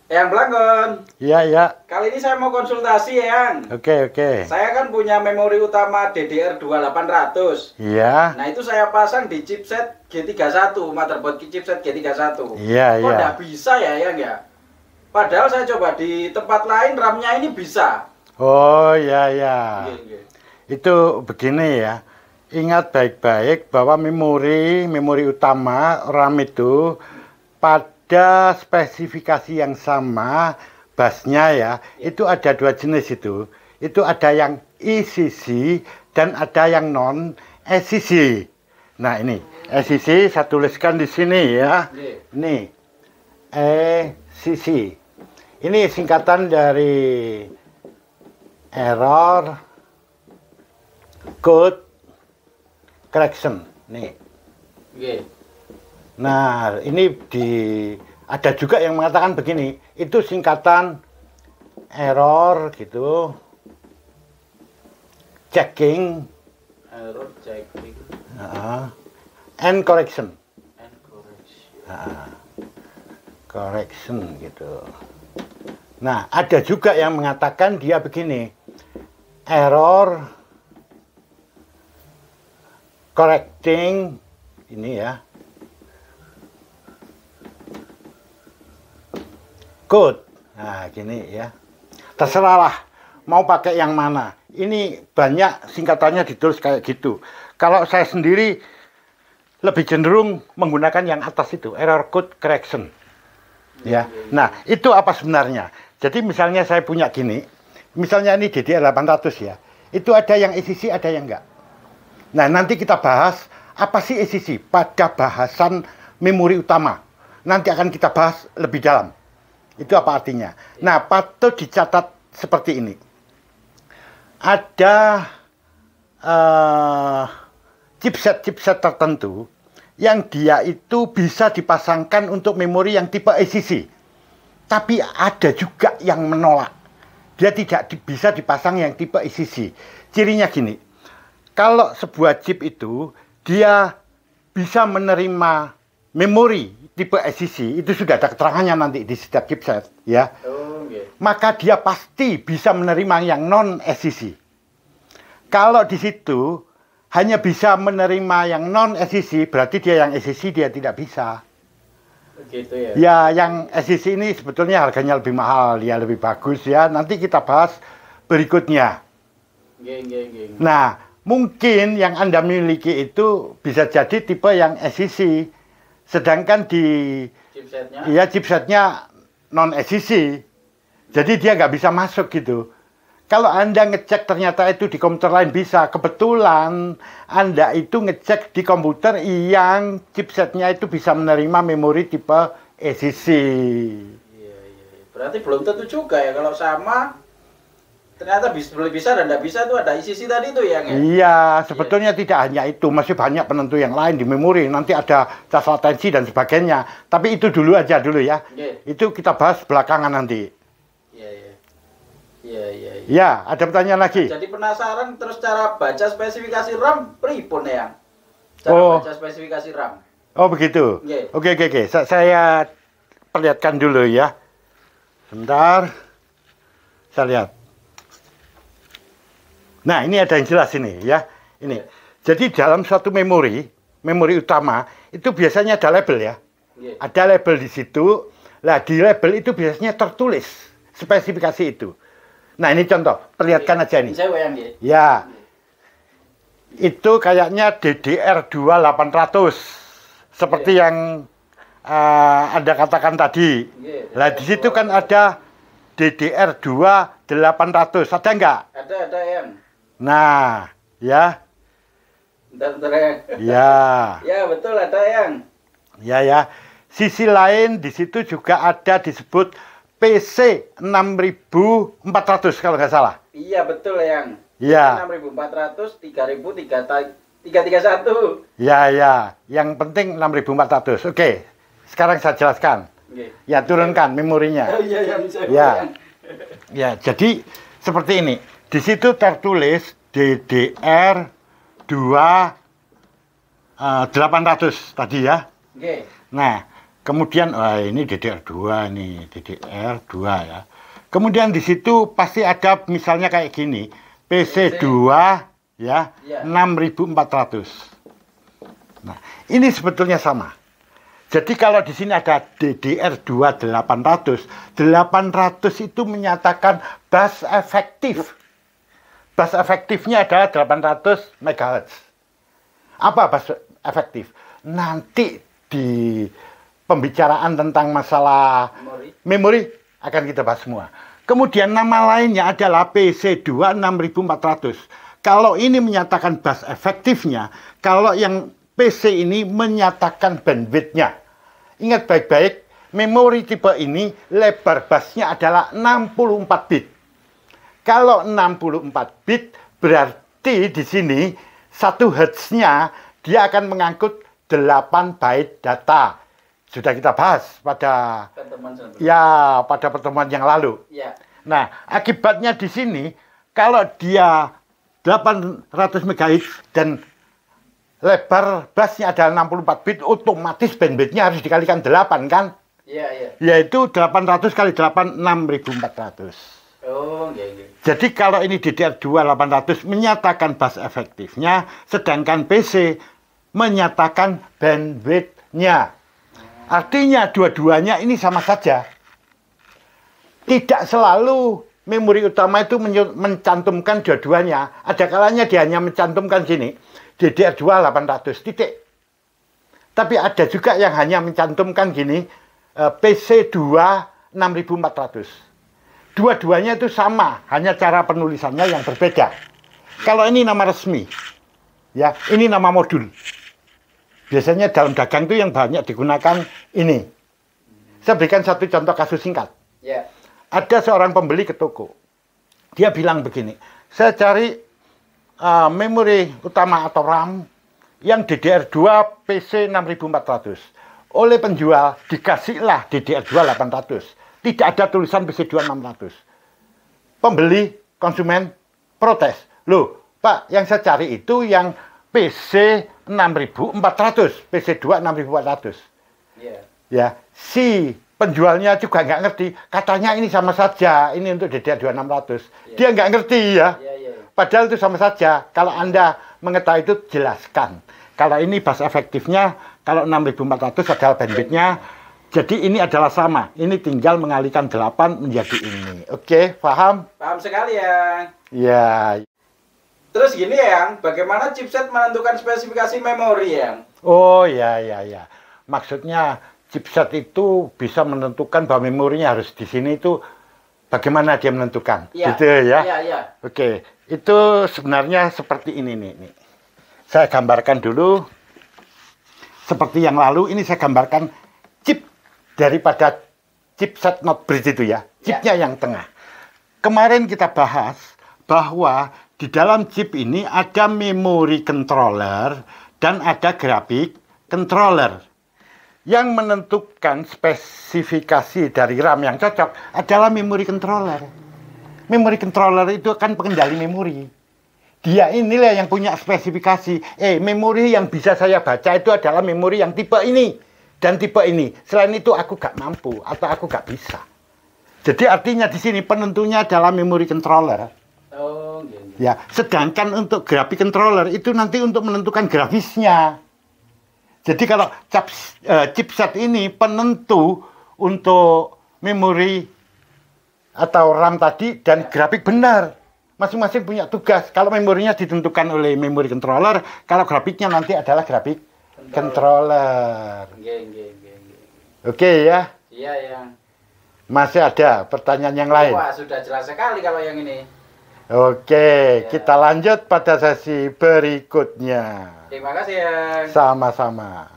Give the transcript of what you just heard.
Eyang Blangkon. Iya, iya. Kali ini saya mau konsultasi, Eyang. Oke, oke. Saya kan punya memori utama DDR2800. Iya. Nah, itu saya pasang di chipset G31, motherboard chipset G31. Iya, Kok iya. nggak bisa ya, Eyang ya? Padahal saya coba di tempat lain RAM-nya ini bisa. Oh, iya, iya. Nggih. Itu begini ya. Ingat baik-baik bahwa memori utama RAM itu pada spesifikasi yang sama busnya ya, itu ada dua jenis itu. Itu ada yang ECC dan ada yang non ECC. Nah, ini ECC saya tuliskan di sini ya. Ini ECC. Ini singkatan dari error code correction. Nih. Nah, ini ada juga yang mengatakan begini, itu singkatan error gitu, checking, and correction, correction gitu. Nah, ada juga yang mengatakan dia begini, error correcting, ini ya, code. Nah, gini ya. Terserah lah mau pakai yang mana. Ini banyak singkatannya ditulis kayak gitu. Kalau saya sendiri lebih cenderung menggunakan yang atas itu, error code correction. Ya. Nah, itu apa sebenarnya? Jadi misalnya saya punya gini, misalnya ini DDR800 ya. Itu ada yang ECC, ada yang enggak. Nah, nanti kita bahas apa sih ECC pada bahasan memori utama. Nanti akan kita bahas lebih dalam. Itu apa artinya? Nah, patut dicatat seperti ini. Ada chipset tertentu yang dia itu bisa dipasangkan untuk memori yang tipe ECC. Tapi ada juga yang menolak. Dia tidak bisa dipasang yang tipe ECC. Cirinya gini. Kalau sebuah chip itu dia bisa menerima memori tipe ECC, itu sudah ada keterangannya nanti di setiap chipset ya. Maka dia pasti bisa menerima yang non ECC. Kalau di situ hanya bisa menerima yang non ECC, berarti dia yang ECC dia tidak bisa. Begitu ya. Ya, yang ECC ini sebetulnya harganya lebih mahal, ya lebih bagus ya. Nanti kita bahas berikutnya. Nah, mungkin yang Anda miliki itu bisa jadi tipe yang ECC. Sedangkan di chipsetnya non ECC. Jadi dia nggak bisa masuk gitu. Kalau Anda ngecek ternyata itu di komputer lain bisa. Kebetulan Anda itu ngecek di komputer yang chipsetnya itu bisa menerima memori tipe ECC. Iya. Berarti belum tentu juga ya kalau sama. Ternyata bisa dan tidak bisa itu ada ECC tadi itu ya? Iya, sebetulnya tidak hanya itu, masih banyak penentu yang lain di memori. Nanti ada cas latensi dan sebagainya. Tapi itu dulu aja ya. Itu kita bahas belakangan nanti. Iya. Ya, ada pertanyaan lagi. Jadi penasaran terus cara baca spesifikasi RAM pripun ya? Cara baca spesifikasi RAM. Oh begitu. Oke. Saya perlihatkan dulu ya. Sebentar. Saya lihat. Nah, ini ada yang jelas ini ya. Ini. Jadi dalam suatu memori utama itu biasanya ada label ya. Ada label di situ. Nah, di label itu biasanya tertulis spesifikasi itu. Nah, ini contoh, perlihatkan aja ini. Ya. Itu kayaknya DDR2800. Seperti yang Anda katakan tadi. Nah, di situ kan ada DDR2800. Ada nggak? Ada yang. Nah, ya. Bentar ya. Ya. Ya, betul ada yang. Ya. Sisi lain di situ juga ada disebut PC 6400 kalau nggak salah. Iya, betul yang. Ya. 6400, 331. Ya. Yang penting 6400. Oke. Sekarang saya jelaskan. Ya, turunkan memorinya. Oh iya, bisa. Ya, jadi seperti ini. Di situ tertulis DDR 800 tadi ya. Oke. Nah, Kemudian, ini DDR2 nih, DDR2 ya. Kemudian di situ pasti ada misalnya kayak gini, PC2 ya, 6400. Nah, ini sebetulnya sama. Jadi kalau di sini ada DDR2 800, 800 itu menyatakan bus efektif. Bus efektifnya adalah 800 MHz. Apa bus efektif? Nanti di pembicaraan tentang masalah memori akan kita bahas semua. Kemudian nama lainnya adalah PC2 6400. Kalau ini menyatakan bus efektifnya, kalau yang PC ini menyatakan bandwidth-nya. Ingat baik-baik, memori tipe ini lebar busnya adalah 64 bit. Kalau 64 bit berarti di sini 1 Hz-nya dia akan mengangkut 8 byte data. Sudah kita bahas pada pertemuan yang lalu. Ya. Nah, akibatnya di sini kalau dia 800 MHz dan lebar busnya adalah 64 bit, otomatis bandwidth-nya harus dikalikan 8 kan? Iya, iya. Yaitu 800 kali 8 6400. Oh, iya, iya. Jadi kalau ini DDR2 800 menyatakan bus efektifnya, sedangkan PC menyatakan bandwidth-nya. Artinya dua-duanya ini sama saja. Tidak selalu memori utama itu mencantumkan dua-duanya. Ada kalanya dia hanya mencantumkan sini, DDR2 800, titik. Tapi ada juga yang hanya mencantumkan gini, PC2 6400. Dua-duanya itu sama, hanya cara penulisannya yang berbeda. Kalau ini nama resmi, ya, ini nama modul. Biasanya dalam dagang itu yang banyak digunakan ini. Saya berikan satu contoh kasus singkat. Yeah. Ada seorang pembeli ke toko. Dia bilang begini, saya cari memori utama atau RAM yang DDR2 PC 6400. Oleh penjual dikasihlah DDR2 800. Tidak ada tulisan PC2 600. Pembeli, konsumen, protes. Loh, Pak, yang saya cari itu yang PC 6400, PC2 6400. Yeah. Ya, si penjualnya juga nggak ngerti. Katanya ini sama saja, ini untuk DDR2 600. Yeah. Dia nggak ngerti ya. Padahal itu sama saja. Kalau Anda mengetahui itu, jelaskan. Kalau ini bus efektifnya, kalau 6400 adalah bandwidth-nya. Jadi ini adalah sama. Ini tinggal mengalihkan 8 menjadi ini. Oke, paham? Paham sekali ya. Ya. Terus gini ya, bagaimana chipset menentukan spesifikasi memori ya? Oh ya. Maksudnya chipset itu bisa menentukan bahwa memorinya harus di sini itu bagaimana dia menentukan. Ya. Gitu ya? Iya. Oke, itu sebenarnya seperti ini nih. Saya gambarkan dulu. Seperti yang lalu, ini saya gambarkan chip daripada chipset not bridge itu ya, chipnya yang tengah. Kemarin kita bahas bahwa di dalam chip ini ada memory controller dan ada grafik controller. Yang menentukan spesifikasi dari RAM yang cocok adalah memory controller. Memory controller itu kan pengendali memori. Dia inilah yang punya spesifikasi. Memori yang bisa saya baca itu adalah memori yang tipe ini dan tipe ini. Selain itu aku gak mampu atau aku gak bisa. Jadi artinya di sini penentunya adalah memory controller. Oh, gitu. Ya, sedangkan untuk grafik controller itu nanti untuk menentukan grafisnya. Jadi kalau chipset ini penentu untuk memori atau RAM tadi dan grafik benar. Masing-masing punya tugas. Kalau memorinya ditentukan oleh memory controller, kalau grafiknya nanti adalah grafik controller. Oke ya? Iya ya. Masih ada pertanyaan yang lain? Wah, sudah jelas sekali kalau yang ini. Oke, kita lanjut pada sesi berikutnya. Terima kasih ya. Sama-sama.